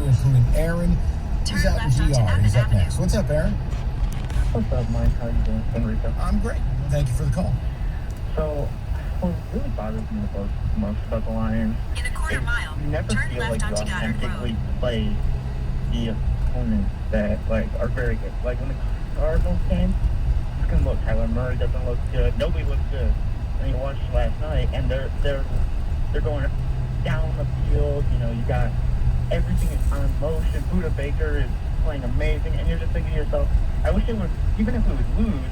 including Aaron. He's out in GR. He's up next. What's up, Aaron? What's up, Mike? How you doing? Enrico. I'm great. Thank you for the call. So, what really bothers me most about the Lions in a quarter mile, you never turn feel left like you onto Goddard authentically Road. play the opponents that are very good. Like when the Cardinals came, you can look. Kyler Murray doesn't look good. Nobody looks good. And you watched last night, and they're going down the field. You know, you got everything is on motion. Buda Baker is playing amazing, and you're just thinking to yourself, I wish it would, even if we would lose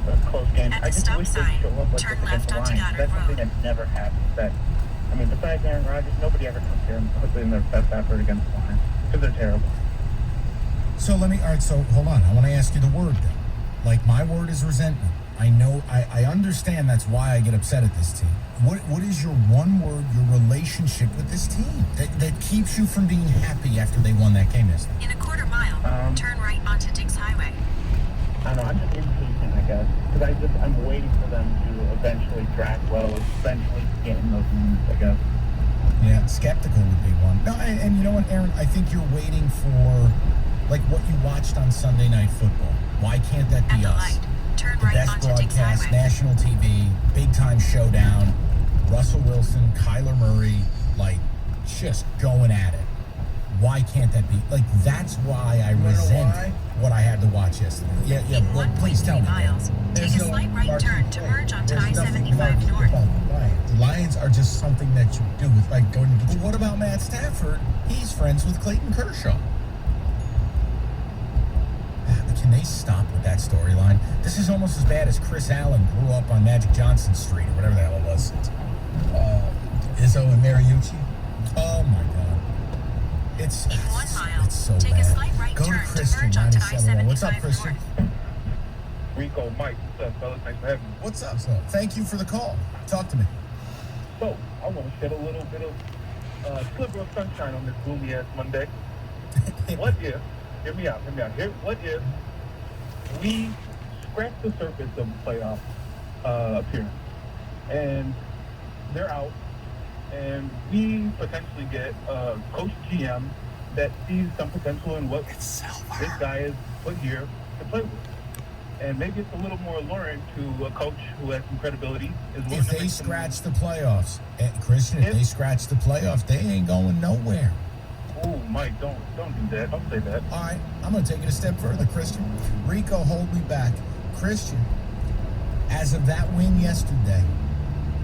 a close game, I just wish they'd show up like this against the Lions. That's something that never happens. I mean, besides Aaron Rodgers, nobody ever comes here and puts in their best effort against the Lions because they're terrible. So all right, so hold on. I want to ask you the word then. Like, my word is resentment. I know, I understand that's why I get upset at this team. What is your one word, your relationship with this team that keeps you from being happy after they won that game yesterday? In a quarter mile, turn right onto Diggs Highway. I don't know, I'm just impatient, I guess, because I'm waiting for them to eventually track well, eventually get in those moves, I guess. Yeah, skeptical would be one. No, and you know what, Aaron? I think you're waiting for, like, what you watched on Sunday Night Football. Why can't that be us? Turn the right best onto broadcast, Diggs Highway. national TV, big-time showdown, Russell Wilson, Kyler Murray, like, just going at it. Why can't that be? Like, that's why I resent what I had to watch yesterday. Yeah, well, please tell me. Miles, take a slight right turn to merge onto I-75 North. The Lions are just something that you do with, like, going to get you. But what about Matt Stafford? He's friends with Clayton Kershaw. Can they stop with that storyline? This is almost as bad as Chris Allen grew up on Magic Johnson Street, or whatever the hell it was. Izzo and Mariucci. Oh my God. It's 1 mile. It's so take bad. a slight right Go turn to Christian, merge onto 97. I-75 What's up, Christian? North. Rico, Mike, what's up, fellas? Nice to have you. What's up, sir? Thank you for the call. Talk to me. So, I want to shed a little bit of sliver of sunshine on this gloomy-ass Monday. What if, hear me out, what if we scratch the surface of the playoff appearance, and they're out, and we potentially get a coach GM that sees some potential in what this guy is put here to play with. And maybe it's a little more alluring to a coach who has some credibility. If they scratch the playoffs, Christian, if they scratch the playoffs, they ain't going nowhere. Oh, Mike, don't do that. Don't say that. All right, I'm going to take it a step further, Christian. Rico, hold me back. Christian, as of that win yesterday,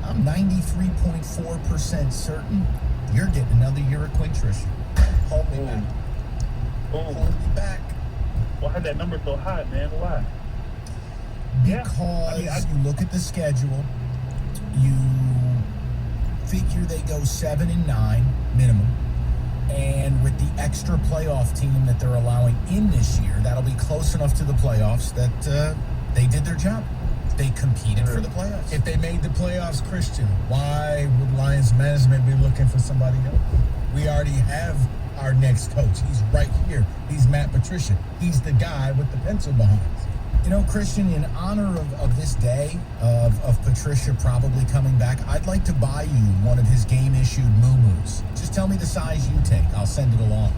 I'm 93.4% certain you're getting another year of Quick, Trisha. Hold me back. Hold me back. Well, I had that number so high, man. Why? Because you look at the schedule, you figure they go 7-9 minimum. And with the extra playoff team that they're allowing in this year, that'll be close enough to the playoffs that they did their job. They competed for the playoffs. If they made the playoffs, Christian, why would Lions management be looking for somebody else? We already have our next coach. He's right here. He's Matt Patricia. He's the guy with the pencil behind us. You know, Christian, in honor of this day of Patricia probably coming back, I'd like to buy you one of his game-issued moo-moos. Just tell me the size you take. I'll send it along.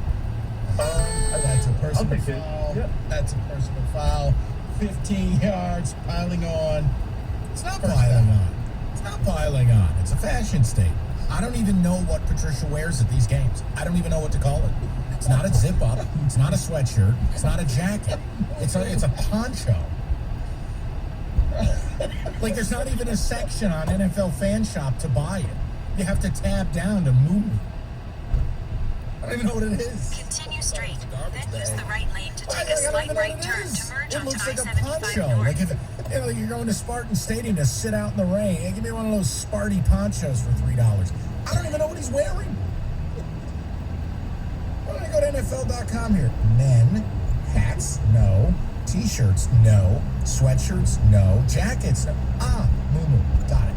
That's a personal foul. Yep. That's a personal foul. 15 yards, piling on. It's not piling on. It's not piling on. It's a fashion statement. I don't even know what Patricia wears at these games. I don't even know what to call it. It's not a zip-up. It's not a sweatshirt. It's not a jacket. It's a poncho. Like, there's not even a section on NFL Fan Shop to buy it. You have to tab down to move. I don't even know what it is. Continue straight, then use the right lane to take a slight right turn to merge onto looks like a I-75 poncho. North. Like if you're going to Spartan Stadium to sit out in the rain. Hey, give me one of those Sparty ponchos for $3. I don't even know what he's wearing. Why don't I go to NFL.com here? Men, hats, no. T-shirts, no. Sweatshirts, no. Jackets, no. Moo-moo, got it.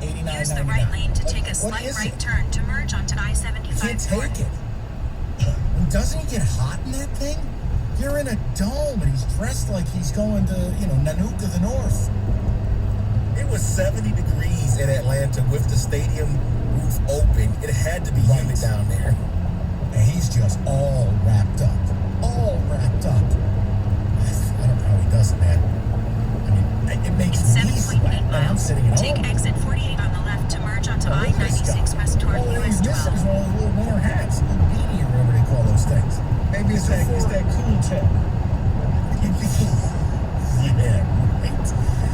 $89.99. Use the right lane to take a slight right turn to merge onto I-75 Can't North. take it. Doesn't he get hot in that thing? You're in a dome, and he's dressed like he's going to, Nanook of the North. It was 70 degrees in Atlanta with the stadium roof open. It had to be humid down there. And he's just all wrapped up. All wrapped up. I don't know how he does it, man. I mean, it makes In me sweat. 7.8 And I'm miles, sitting at take home. exit 48 on the left to merge onto Oh, look at this guy. I-96 west toward All US he's missing 12. is one of those little winter hats, a little beanie or whatever they call those things. Maybe it's that cool tip. Yeah, right.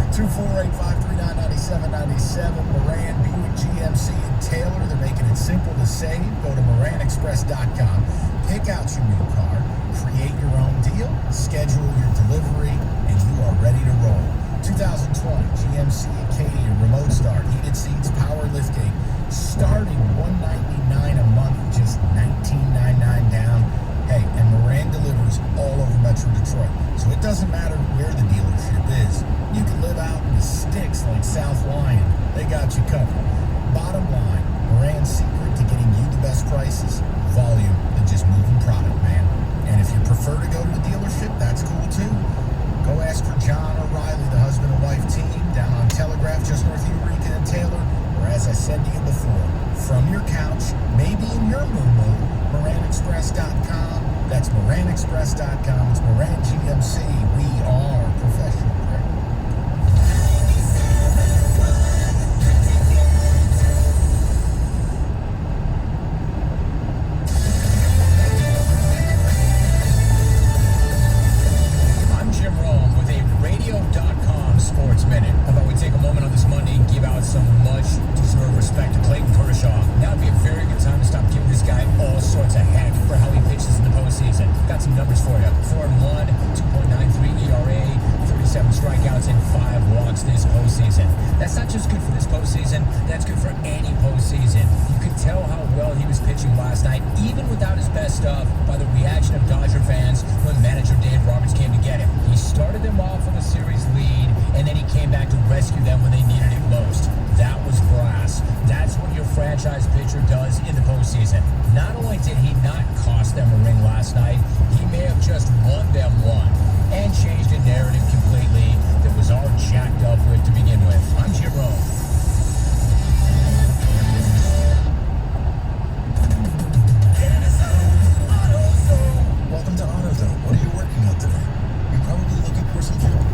248-539-9797. Moran, Buick, GMC, and Taylor. They're making it simple to save. Go to MoranExpress.com. Pick out your new car. Create your own deal. Schedule your delivery, and you are ready to roll. 2020 GMC Acadia remote start, heated seats, power liftgate, starting $199 a month, just $19.99 down. Hey, and Moran delivers all over Metro Detroit, so it doesn't matter where the dealership is. You can live out in the sticks like South Lyon. They got you covered. Bottom line, Moran's secret to getting you the best prices, volume, and just moving product, man. And if you prefer to go to the dealership, that's cool too. Go ask for John or Riley, the husband and wife team, down on Telegraph, just north of Eureka and Taylor, or as I said to you before, from your couch, maybe in your moo-moo, MoranExpress.com. That's MoranExpress.com. It's Moran GMC. We are professional grade. Sports Minute. How about we take a moment on this Monday and give out some much-deserved respect to Clayton Kershaw. Now would be a very good time to stop giving this guy all sorts of heck for how he pitches in the postseason. Got some numbers for you. 4-1, 2.93 ERA, 37 strikeouts, and 5 walks this postseason. That's not just good for this postseason, that's good for any postseason. You could tell how well he was pitching last night, even without his best stuff, by the reaction of Dodger fans when manager Dave Roberts came to get him. He started them off with a series lead, and then he came back to rescue them when they needed it most. That was brass. That's what your franchise pitcher does in the postseason. Not only did he not cost them a ring last night, he may have just won them one and changed a narrative completely that was all jacked up with to begin with. I'm Jim Rome. Welcome to Autozone. What are you working on today? You're probably looking for some fuel.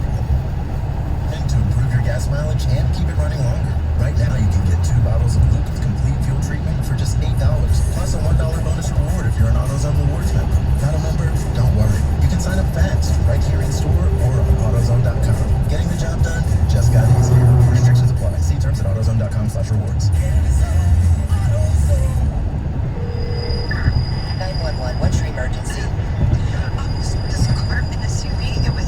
And to improve your gas mileage and keep it running longer. Right now you can get 2 bottles of Luke with complete fuel treatment for just $8, plus a $1 bonus reward if you're an Autozone Rewards member. Not a member? Don't worry. You can sign up fast, right here in store or on Autozone.com. Getting the job done just got easier. Restrictions apply. See terms at Autozone.com/rewards. 911, what's your emergency? This car, an SUV, it was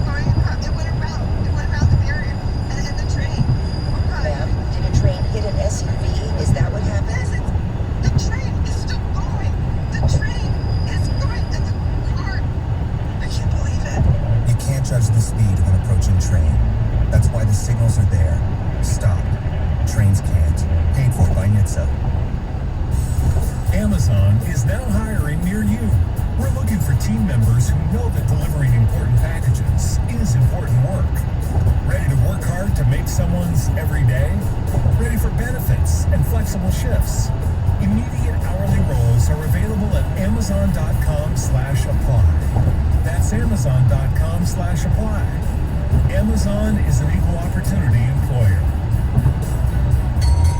going, it went around the barrier and the train. Ma'am, did a train hit an SUV? Is that what happened? Yes, the train is still going. The train is going, and the car, I can't believe it. You can't judge the speed of an approaching train. That's why the signals are there. Stop. Trains can't. Paid for by NHTSA. Amazon is now hiring near you. We're looking for team members who know that delivering important packages is important work. Ready to work hard to make someone's every day? Ready for benefits and flexible shifts? Immediate hourly roles are available at Amazon.com/apply. That's Amazon.com/apply. Amazon is an equal opportunity employer.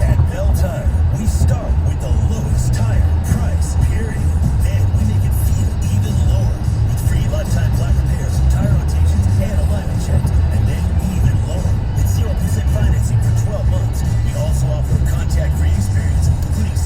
At Mel Tucker, we start with the lowest tire price, period. Then we make it feel even lower with free lifetime flat repairs, tire rotations, and alignment checks. And then even lower with 0% financing for 12 months. We also offer a contact-free experience, including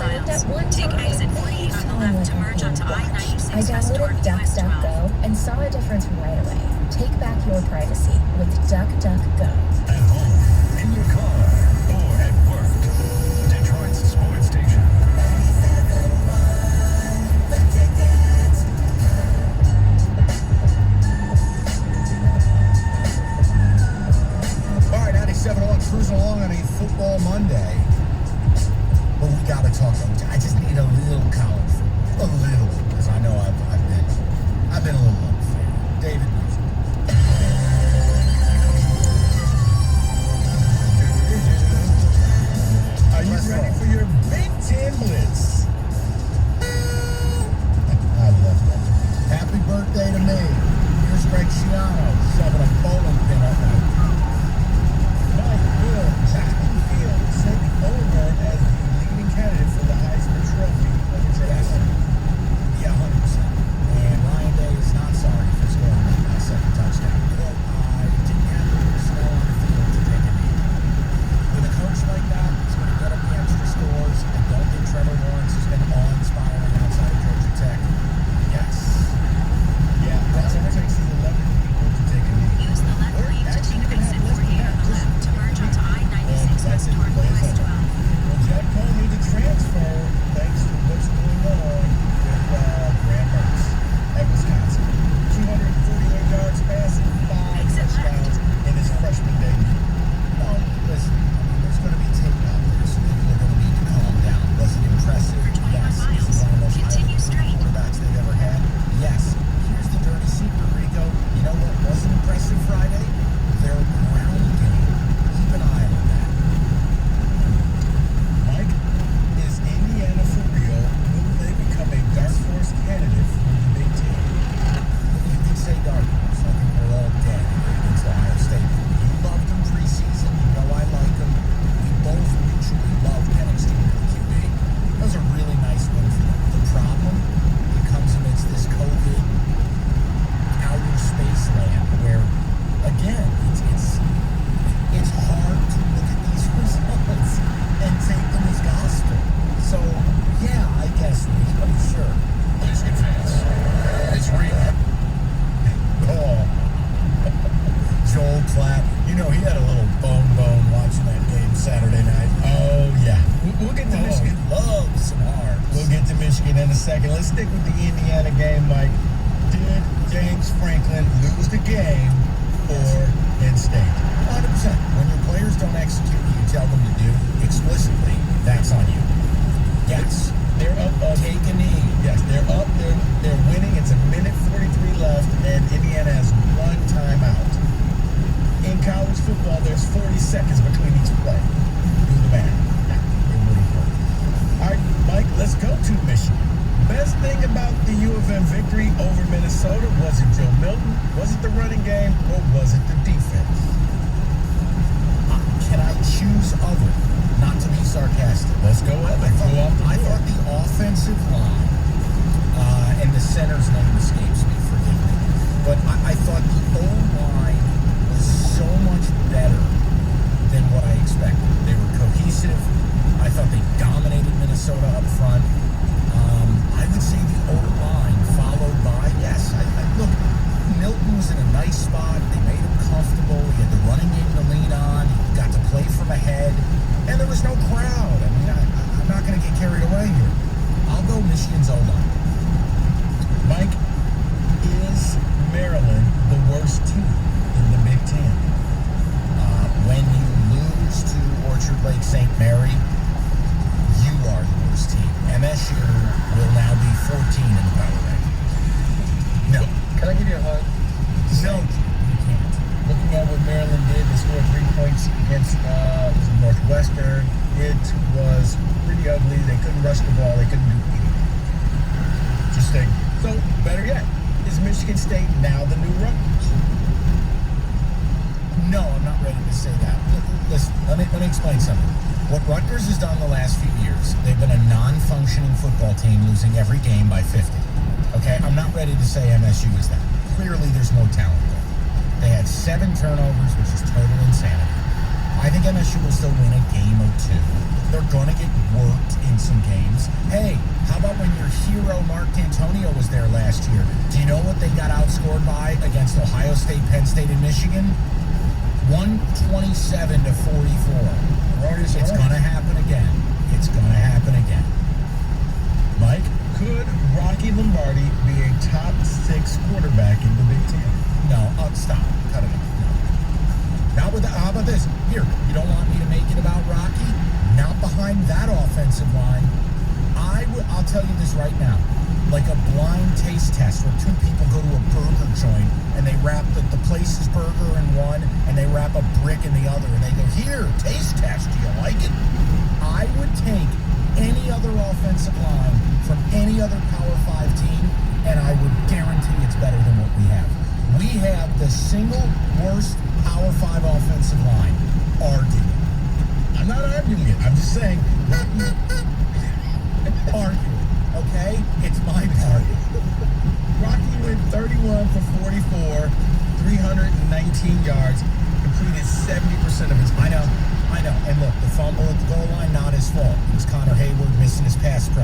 miles. Take exit 48 on the left to merge onto I-96 I west toward downloaded US 12. DuckDuckGo and saw a difference right away. Take back your privacy with DuckDuckGo. At home, in your car, or at work. Detroit's sports station. All right, 97.1, cruising along on a football Monday. But we got to talk. I just need a little college football. A little, because I know I've been a little unfair. David. Are you ready for your Big Ten Blitz? I love that. Happy birthday to me. Here's Greg Schiano shoving a bowling pin up my. Mike Will, Justin Fields set over as the leading candidate for the Heisman Trophy over Trevor Lawrence. Yeah, 100%. And Ryan Day is not sorry for scoring that second touchdown. Quote, I didn't have the personnel on the field to take a knee. With a coach like that, he's going to get up the extra scores. I don't think Trevor Lawrence has been awe-inspiring outside of Georgia Tech. Yes. Yeah, that's what it takes is 11 people to take a knee. Use the left lane to take exit 48 on the left to merge onto I-96 west toward US 12. Well, Jack Cole need to transfer thanks to what's going on with Graham Mertz at Wisconsin. 248 yards passing, 5 Exit left. touchdowns in his freshman debut. No, listen, there's going to be tape out there, so people are going to need to calm down. Was it impressive? For 21 Yes. miles, Is it one of the most continue highly straight. quarterbacks they've ever had? Yes. Here's the dirty secret, Rico. You know what wasn't impressive Friday? Their ground game. Keep an eye on that. Mike, is Indiana for real? Will they become a dark horse candidate for the Big Ten? You can say dark horse. I think we're all dead against Ohio State. You loved them preseason. You know I like them. We both mutually love Penix Jr. the QB. That was a really nice win for them. The problem, it comes amidst this COVID outer space land where, again, it's hard to look at these results and take them as gospel. So, yeah, I guess, sure. Michigan fans, it's real. Oh. Joel Klatt. You know, he had a little bone watching that game Saturday night. Oh, yeah. We'll get to Michigan. He loves some hearts. We'll get to Michigan in a second. Let's stick with the Indiana game, Mike. Did James Franklin lose the game for Penn State? 100%. When your players don't execute what you tell them to do explicitly, that's on you. Yes. They're up. Take a knee. Yes, they're up. They're winning. It's a minute 43 left, and Indiana has one timeout. In college football, there's 40 seconds between each play. Do the math. Yeah, it wouldn't work. All right, Mike, let's go to Michigan. Best thing about the U of M victory over Minnesota, was it Joe Milton, was it the running game, or was it the defense? Can I choose other? Not to be sarcastic. Let's go up. I thought the offensive line, and the center's name escapes me, forgive me, but I thought the O-line was so much better than what I expected. They were cohesive. I thought they dominated Minnesota up front. I would say the O-line followed by, yes, look, Milton was in a nice spot. They made him comfortable. He had the running game to lean on. He got to play from ahead. And there was no crowd. I mean, I'm not going to get carried away here. I'll go Michigan's O-line. Mike, is Maryland the worst team in the Big Ten? When you lose to Orchard Lake St. Mary, you are the worst team. MSU will now be 14 in the power ranking. No. Can I give you a hug? No, you can't. Looking at what Maryland did, they scored 3 points against Northwestern. It was pretty ugly. They couldn't rush the ball. They couldn't do anything. Just think. So, better yet, is Michigan State now the new Rutgers? No, I'm not ready to say that. Listen, let me explain something. What Rutgers has done the last few years, they've been a non-functioning football team losing every game by 50. Okay, I'm not ready to say MSU is that. Clearly, there's more talent there. They had 7 turnovers, which is total insanity. I think MSU will still win a game or two. They're going to get worked in some games. Hey, how about when your hero Mark D'Antonio was there last year? Do you know what they got outscored by against Ohio State, Penn State, and Michigan? 127 to 44. It's going to happen again. It's going to happen again. Mike, could Rocky Lombardi be a top 6 quarterback in the Big Ten? No, stop. Cut it out. No. Not with how about this? Here, you don't want me to make it about Rocky? Not behind that offensive line. I'll tell you this right now. Like a blind taste test where 2 people go to a burger joint and they wrap the place's burger in one and they wrap a brick in the other and they go, here, taste test, do you like it? I would take any other offensive line from any other Power 5 team and I would guarantee it's better than what we have. We have the single worst Power 5 offensive line. Arguing. I'm not arguing it. I'm just saying. Arguing. Okay? It's my party. Rocky went 31 for 44, 319 yards, completed 70% of his I know. And look, the fumble at the goal line, not his fault. It was Connor Hayward missing his pass pro.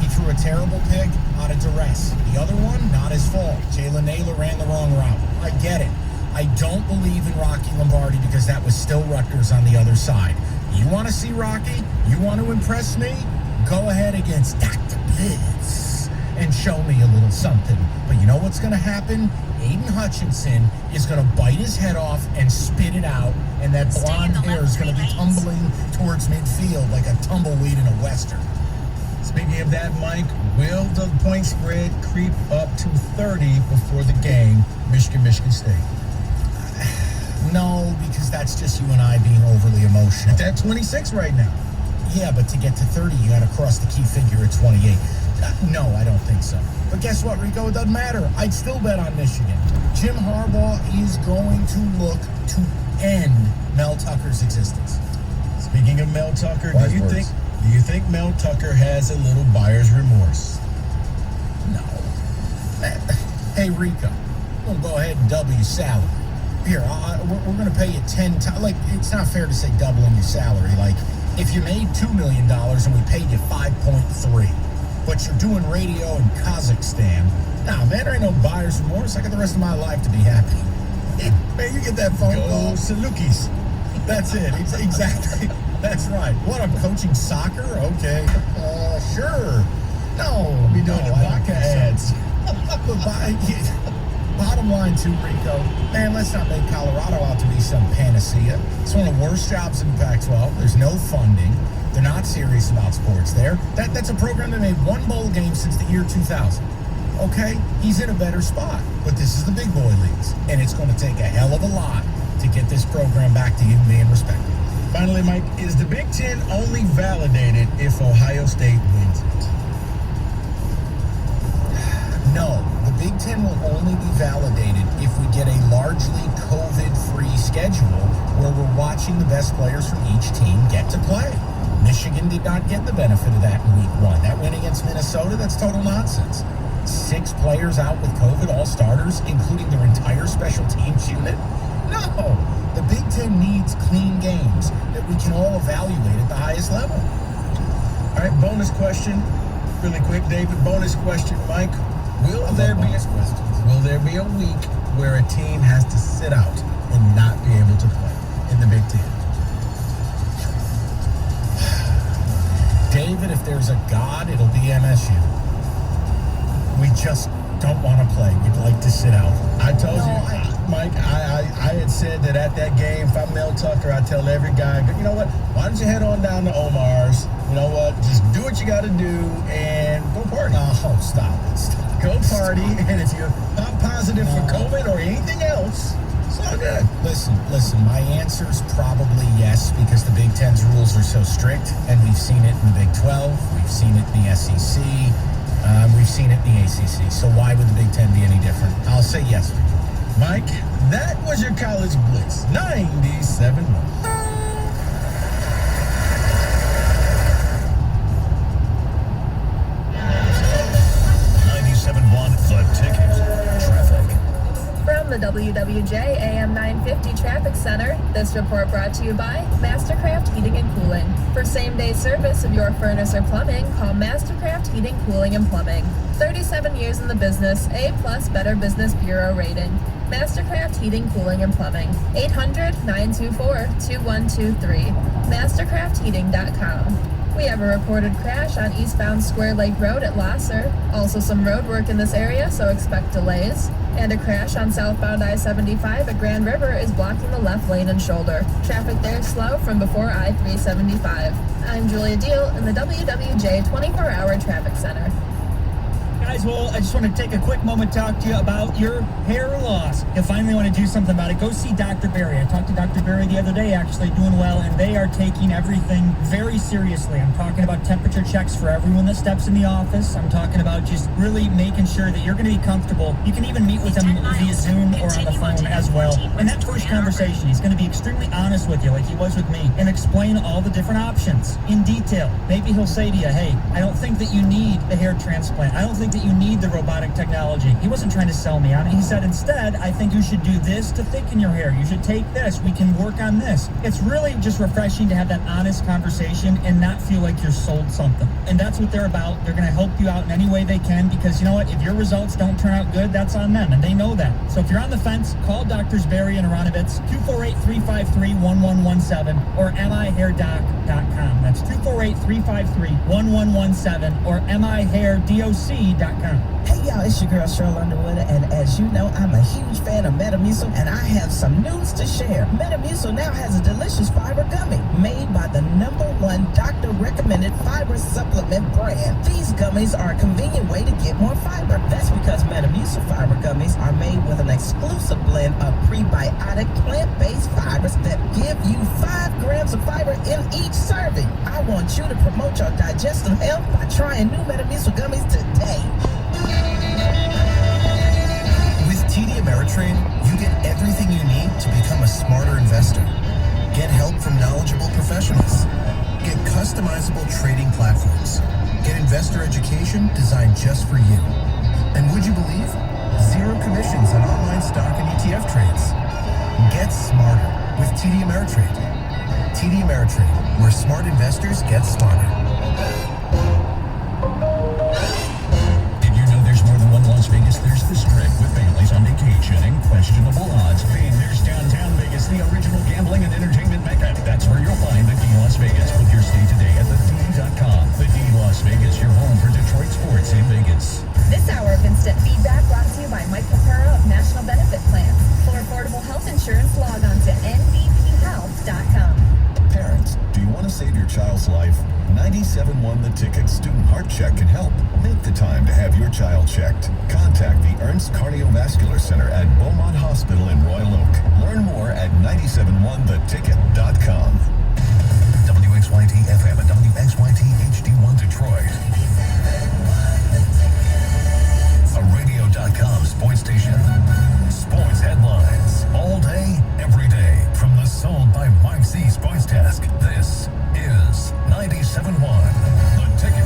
He threw a terrible pick out of duress. The other one, not his fault. Jalen Naylor ran the wrong route. I get it. I don't believe in Rocky Lombardi because that was still Rutgers on the other side. You want to see Rocky? You want to impress me? Go ahead against Dr. Blitz and show me a little something. But you know what's going to happen? Aiden Hutchinson is going to bite his head off and spit it out, and that blonde hair is going to be tumbling towards midfield like a tumbleweed in a Western. Speaking of that, Mike, will the point spread creep up to 30 before the game, Michigan State? No, because that's just you and I being overly emotional. It's at 26 right now. Yeah, but to get to 30, you got to cross the key figure at 28. No, I don't think so. But guess what, Rico? It doesn't matter. I'd still bet on Michigan. Jim Harbaugh is going to look to end Mel Tucker's existence. Speaking of Mel Tucker, Wise do words. you think Mel Tucker has a little buyer's remorse? No. Hey, Rico, we'll go ahead and double your salary. Here, we're going to pay you 10 times. Like, it's not fair to say doubling your salary. Like, if you made $2 million and we paid you 5.3, but you're doing radio in Kazakhstan, nah, man, there ain't no buyer's remorse. I got the rest of my life to be happy. Man, you get that phone call. Go Salukis. That's it. Exactly. That's right. What, I'm coaching soccer? Okay. Sure. No. Be doing the vodka ads. Bottom line, too, Rico, man, let's not make Colorado out to be some panacea. It's one of the worst jobs in the Pac-12. There's no funding. They're not serious about sports there. That's a program that made 1 bowl game since the year 2000. Okay? He's in a better spot. But this is the big boy leagues. And it's going to take a hell of a lot to get this program back to even being respected. Finally, Mike, is the Big Ten only validated if Ohio State wins it? No, the Big Ten will only be validated if we get a largely COVID-free schedule where we're watching the best players from each team get to play. Michigan did not get the benefit of that in week 1. That win against Minnesota, that's total nonsense. 6 players out with COVID, all starters, including their entire special teams unit. No, the Big Ten needs clean games that we can all evaluate at the highest level. All right, bonus question. Really quick, David. Bonus question, Mike. Will there be a week where a team has to sit out and not be able to play in the Big Ten? David, if there's a God, it'll be MSU. We just don't want to play. We'd like to sit out. I told you, Mike, I had said that at that game, if I'm Mel Tucker, I tell every guy, you know what, why don't you head on down to Omar's? You know what, just do what you got to do and go party. Oh, stop it. Go party, and if you're not positive for COVID or anything else, it's all good. Listen, my answer's probably yes, because the Big Ten's rules are so strict, and we've seen it in the Big 12, we've seen it in the SEC, we've seen it in the ACC, so why would the Big Ten be any different? I'll say yes. Mike, that was your College Blitz, 97. 97.1 The Ticket. Traffic. From the WWJ AM 950 Traffic Center. This report brought to you by Mastercraft Heating and Cooling. For same-day service of your furnace or plumbing, call Mastercraft Heating, Cooling, and Plumbing. 37 years in the business, A+ Better Business Bureau rating. Mastercraft Heating, Cooling, and Plumbing. 800-924-2123. Mastercraftheating.com. We have a reported crash on eastbound Square Lake Road at Lasser. Also some road work in this area, so expect delays. And a crash on southbound I-75 at Grand River is blocking the left lane and shoulder. Traffic there is slow from before I-375. I'm Julia Deal in the WWJ 24-hour Traffic Center. Guys, well, I just want to take a quick moment to talk to you about your hair loss. You finally want to do something about it, go see Dr. Barry. I talked to Dr. Barry the other day, actually, doing well, and they are taking everything very seriously. I'm talking about temperature checks for everyone that steps in the office. I'm talking about just really making sure that you're going to be comfortable. You can even meet with him via Zoom or on the phone as well. In that first conversation, he's going to be extremely honest with you, like he was with me, and explain all the different options in detail. Maybe he'll say to you, hey, I don't think that you need the hair transplant. I don't think that you need the robotic technology. He wasn't trying to sell me on it. He said, instead, I think you should do this to thicken your hair. You should take this. We can work on this. It's really just refreshing to have that honest conversation and not feel like you're sold something. And that's what they're about. They're going to help you out in any way they can, because you know what? If your results don't turn out good, that's on them, and they know that. So if you're on the fence, call Drs. Barry and Aronovitz, 248-353-1117 or mihairdoc.com. That's 248-353-1117 or mihairdoc.com. Hey y'all, it's your girl Cheryl Underwood, and as you know, I'm a huge fan of Metamucil, and I have some news to share. Metamucil now has a delicious fiber gummy made by the #1 doctor-recommended fiber supplement brand. These gummies are a convenient way to get more fiber. That's because Metamucil fiber gummies are made with an exclusive blend of prebiotic plant-based fibers that give you 5 grams of fiber in each serving. I want you to promote your digestive health by trying new Metamucil gummies today. With TD Ameritrade, you get everything you need to become a smarter investor. Get help from knowledgeable professionals. Get customizable trading platforms. Get investor education designed just for you. And would you believe? 0 commissions on online stock and ETF trades. Get smarter with TD Ameritrade. TD Ameritrade, where smart investors get smarter. Las Vegas, there's the Strip with families on vacation and questionable odds. Bang, there's downtown Vegas, the original gambling and entertainment mecca. That's where you'll find the D Las Vegas. Book your stay today at thed.com. The D Las Vegas, your home for Detroit sports in Vegas. This hour of instant feedback brought to you by Mike Capura of National Benefit Plans. For affordable health insurance, log on to nbphealth.com. Parents, do you want to save your child's life? 97.1 The Ticket Student Heart Check can help. Make the time to have your child checked. Contact the Ernst Cardiovascular Center at Beaumont Hospital in Royal Oak. Learn more at 971theticket.com. WXYT FM and WXYT HD1 Detroit. A radio.com sports station. Sports headlines. All day, every day. From the Sold by Mike C Sports Desk. This is 97.1 The Ticket.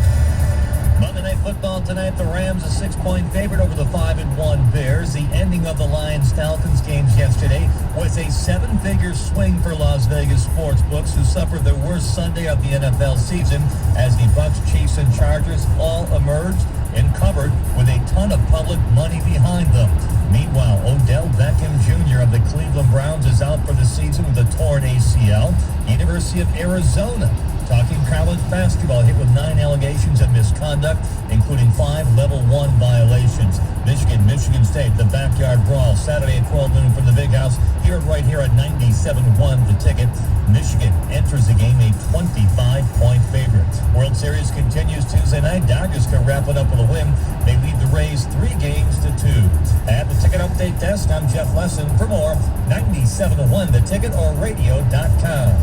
Monday Night Football tonight. The Rams a 6-point favorite over the 5-1 Bears. The ending of the Lions-Falcons games yesterday was a 7-figure swing for Las Vegas sportsbooks, who suffered their worst Sunday of the NFL season as the Bucs, Chiefs, and Chargers all emerged and covered with a ton of public money behind them. Meanwhile, Odell Beckham Jr. of the Cleveland Browns is out for the season with a torn ACL. University of Arizona, talking college basketball, hit with 9 allegations of misconduct, including 5 level 1 violations. Michigan State, the backyard brawl, Saturday at 12 noon from the Big House, here right here at 97.1 The Ticket. Michigan enters the game a 25-point favorite. World Series continues Tuesday night. Dodgers can wrap it up with a win. They lead the Rays 3-2. At the Ticket Update Desk, I'm Jeff Lesson. For more, 97.1 The Ticket or radio.com.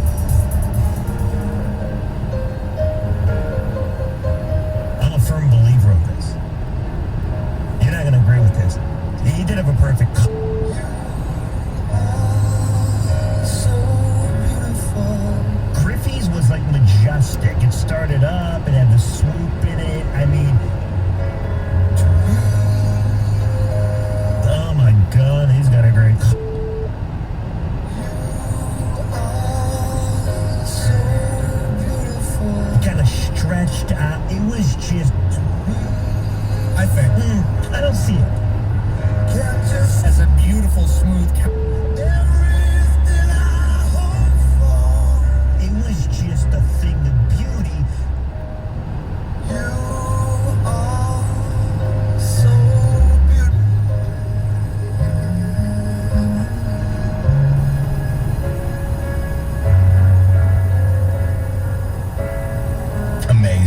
I'm a firm believer of this. You're not going to agree with this. He did have a perfect... Griffey's was like majestic. It started up, it had the swoop in it. I mean... Oh my God, he's got a great...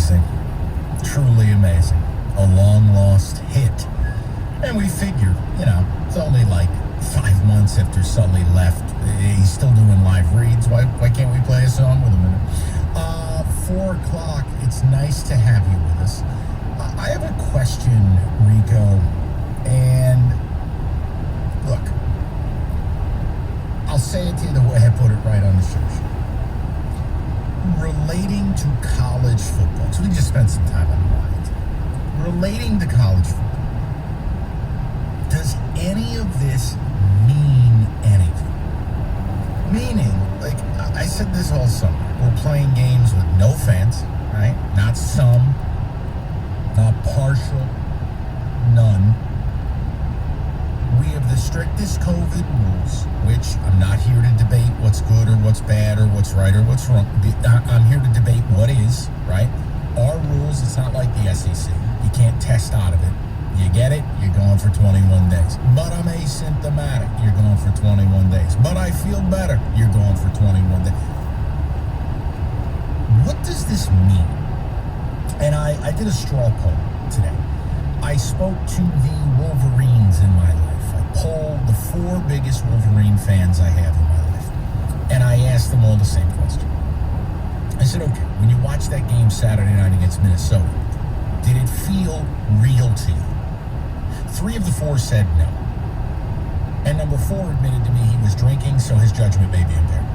amazing. Truly amazing. A long-lost hit. And we figured, it's only like 5 months after Sully left. He's still doing live reads. Why can't we play a song with him in it? 4 o'clock. It's nice to have you with us. I have a question, Rico. And look, I'll say it to you the way I put it right on the show. Relating to college football. So we just spent some time on it. Relating to college football. Does any of this mean anything? Meaning, like I said this all summer, we're playing games with no fans, right? Not some, not partial, none. We have the strictest COVID rules, which I'm not here to debate what's good or what's bad or what's right or what's wrong. I'm here to debate what is, right? Our rules, it's not like the SEC. You can't test out of it. You get it, you're going for 21 days. But I'm asymptomatic, you're going for 21 days. But I feel better, you're going for 21 days. What does this mean? And I did a straw poll today. I spoke to the Wolverines in my life. I polled the 4 biggest Wolverine fans I have in my life. And I asked them all the same question. I said, okay, when you watched that game Saturday night against Minnesota, did it feel real to you? 3 of the 4 said no. And number 4 admitted to me he was drinking, so his judgment may be impaired.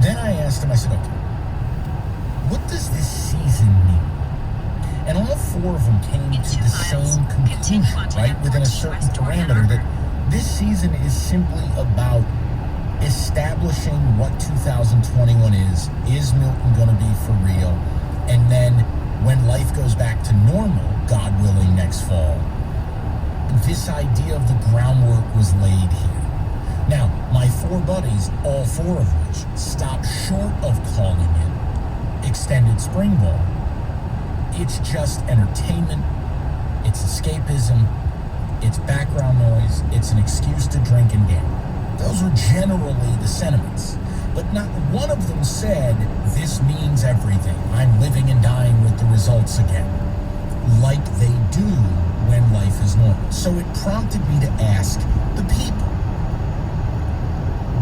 Then I asked him, I said, okay, what does this season mean? And all 4 of them came to the same conclusion, right? Within a certain parameter, that this season is simply about establishing what 2021 is. Is Milton going to be for real? And then when life goes back to normal, God willing, next fall, this idea of the groundwork was laid here. Now, my 4 buddies, all 4 of which stopped short of calling it extended spring ball. It's just entertainment, it's escapism, it's background noise, it's an excuse to drink and gamble. Those were generally the sentiments. But not one of them said, this means everything. I'm living and dying with the results again. Like they do when life is normal. So it prompted me to ask the people,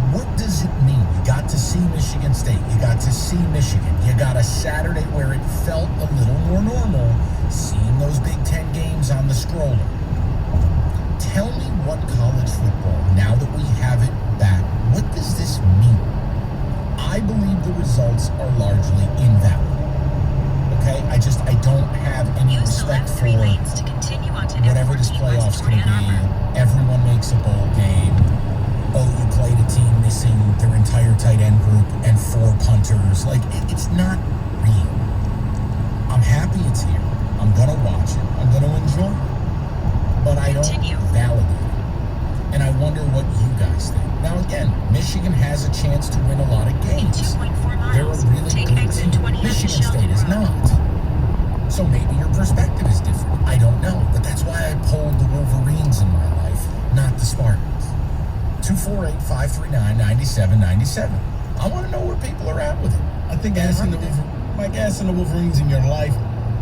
what does it mean? You got to see Michigan State. You got to see Michigan. You got a Saturday where it felt a little more normal, seeing those Big Ten games on the stroller. Tell me what college football, now that we have it back, what does this mean? I believe the results are largely invalid. Okay? I don't have any respect for whatever this playoff's going to be. Everyone makes a bowl game. Oh, you played a team missing their entire tight end group and 4 punters. Like, it's not real. I'm happy it's here. I'm going to watch it. I'm going to enjoy it. But I don't validate it. And I wonder what you guys think. Now, again, Michigan has a chance to win a lot of games. They're a really good team. Michigan State is not. So maybe your perspective is different. I don't know. But that's why I polled the Wolverines in my life, not the Spartans. 248-539-9797. I want to know where people are at with it. I think asking the Wolverines in your life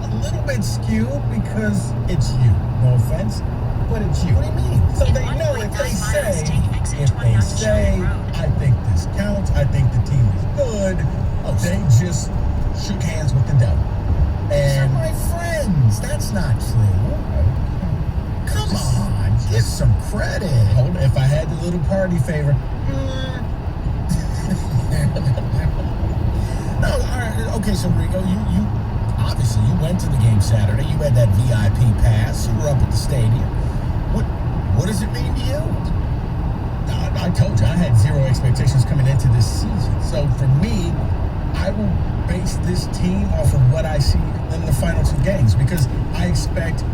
a little bit skewed because it's you. No offense, but it's you. What do you mean? So they know if they say, I think this counts, I think the team is good, they just shook hands with the devil. These are my friends. That's not true. Come on, give some credit. Hold on, if I had the little party favor. No, all right. Okay, so Rico, you obviously you went to the game Saturday. You had that VIP pass. You were up at the stadium. What does it mean to you? I told you I had 0 expectations coming into this season. So for me, I will base this team off of what I see in the final 2 games because I expect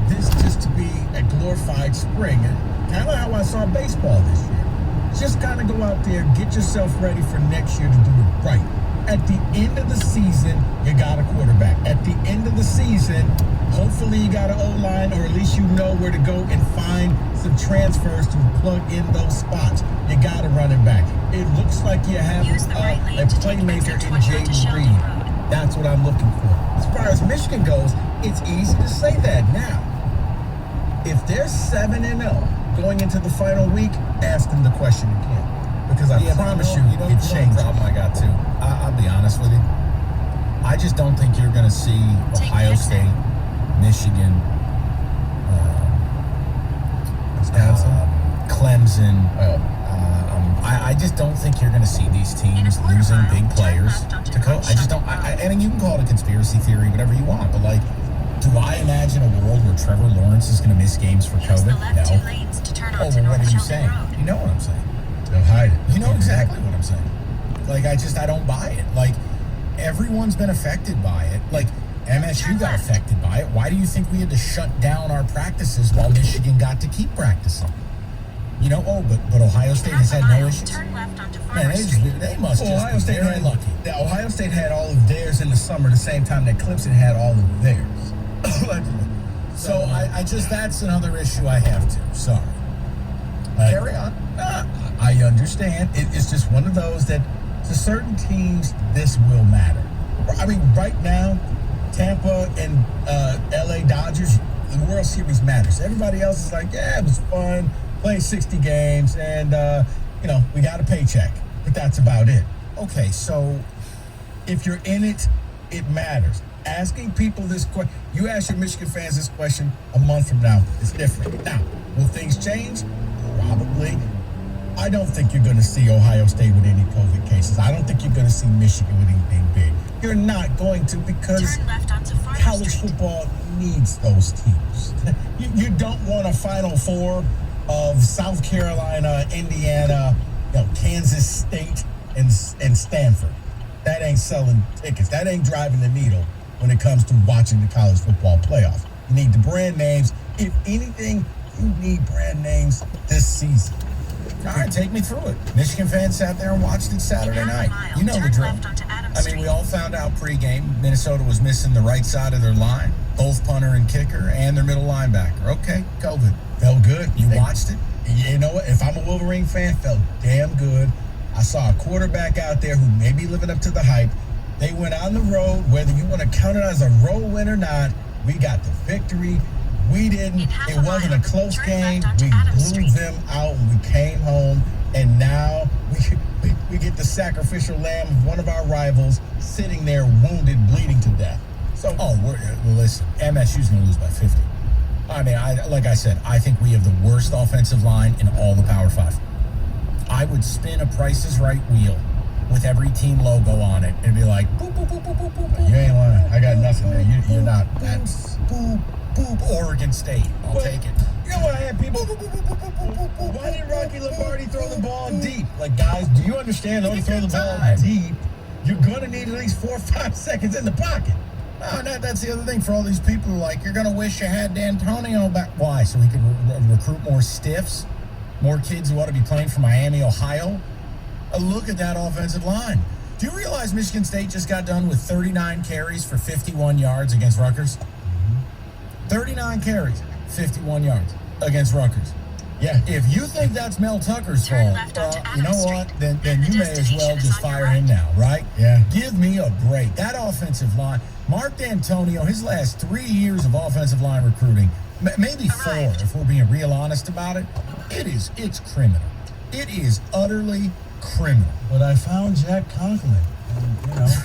this just to be a glorified spring. Kind of how I saw baseball this year. Just kind of go out there, get yourself ready for next year to do it right. At the end of the season, you got a quarterback. At the end of the season, hopefully you got an O-line, or at least you know where to go and find some transfers to plug in those spots. You got a running back. It looks like you have a playmaker in Jaden Reed. That's what I'm looking for. As far as Michigan goes, it's easy to say that now. If they're 7-0 going into the final week, ask them the question again. Because I promise you, it changes. The problem I got too. I'll be honest with you. I just don't think you're going to see Ohio State, Michigan, Clemson. I just don't think you're going to see these teams losing big players to coach. I just don't. And you can call it a conspiracy theory, whatever you want. But like, do I imagine a world where Trevor Lawrence is going to miss games for COVID? No. Oh, well, what are you saying? You know what I'm saying? They'll hide it. You know exactly what I'm saying. Like, I don't buy it. Like, everyone's been affected by it. Like, MSU got affected by it. Why do you think we had to shut down our practices while Michigan got to keep practicing? You know, but Ohio State has had no issues. Man, they must just be very lucky. Ohio State had all of theirs in the summer, the same time that Clemson had all of theirs. So I just, that's another issue I have too. Sorry. Carry on. I understand. It's just one of those that to certain teams, this will matter. I mean, right now, Tampa and LA Dodgers, the World Series matters. Everybody else is like, yeah, it was fun, played 60 games, and, we got a paycheck. But that's about it. Okay, so if you're in it, it matters. Asking people this question, you ask your Michigan fans this question a month from now, it's different. Now, will things change? Probably. I don't think you're going to see Ohio State with any COVID cases. I don't think you're going to see Michigan with anything big. You're not going to, because college football needs those teams. You don't want a Final Four of South Carolina, Indiana, Kansas State, and Stanford. That ain't selling tickets. That ain't driving the needle when it comes to watching the college football playoff. You need the brand names. If anything, you need brand names this season. All right, take me through it. Michigan fans sat there and watched it Saturday night. You know the drill. I mean, we all found out pregame Minnesota was missing the right side of their line, both punter and kicker, and their middle linebacker. Okay, COVID. Felt good. You watched it? You know what? If I'm a Wolverine fan, felt damn good. I saw a quarterback out there who may be living up to the hype. They went on the road, whether you want to count it as a road win or not. We got the victory. We didn't. It wasn't a close game. We blew them out and we came home. And now we get the sacrificial lamb of one of our rivals sitting there wounded, bleeding to death. So, listen, MSU's going to lose by 50. I mean, like I said, I think we have the worst offensive line in all the Power 5. I would spin a Price is Right wheel with every team logo on it and be like, boop, boop, boop, boop, boop, boop, boop. You ain't lying. I got nothing there. You're not. That's boop, boop, Oregon State. I'll take it. You know what I had people? Why did Rocky Lombardi throw the ball deep? Like, guys, do you understand? Don't throw the ball deep. You're going to need at least 4 or 5 seconds in the pocket. No, that's the other thing for all these people who are like, you're going to wish you had D'Antonio back. Why? So he could recruit more stiffs? More kids who ought to be playing for Miami, Ohio? Look at that offensive line. Do you realize Michigan State just got done with 39 carries for 51 yards against Rutgers? 39 carries, 51 yards against Rutgers. Yeah. If you think that's Mel Tucker's fault, you know what? Then you may as well just fire him now, right? Yeah. Give me a break. That offensive line, Mark D'Antonio, his last 3 years of offensive line recruiting, maybe 4 if we're being real honest about it, it's criminal. It is utterly criminal. But I found Jack Conklin.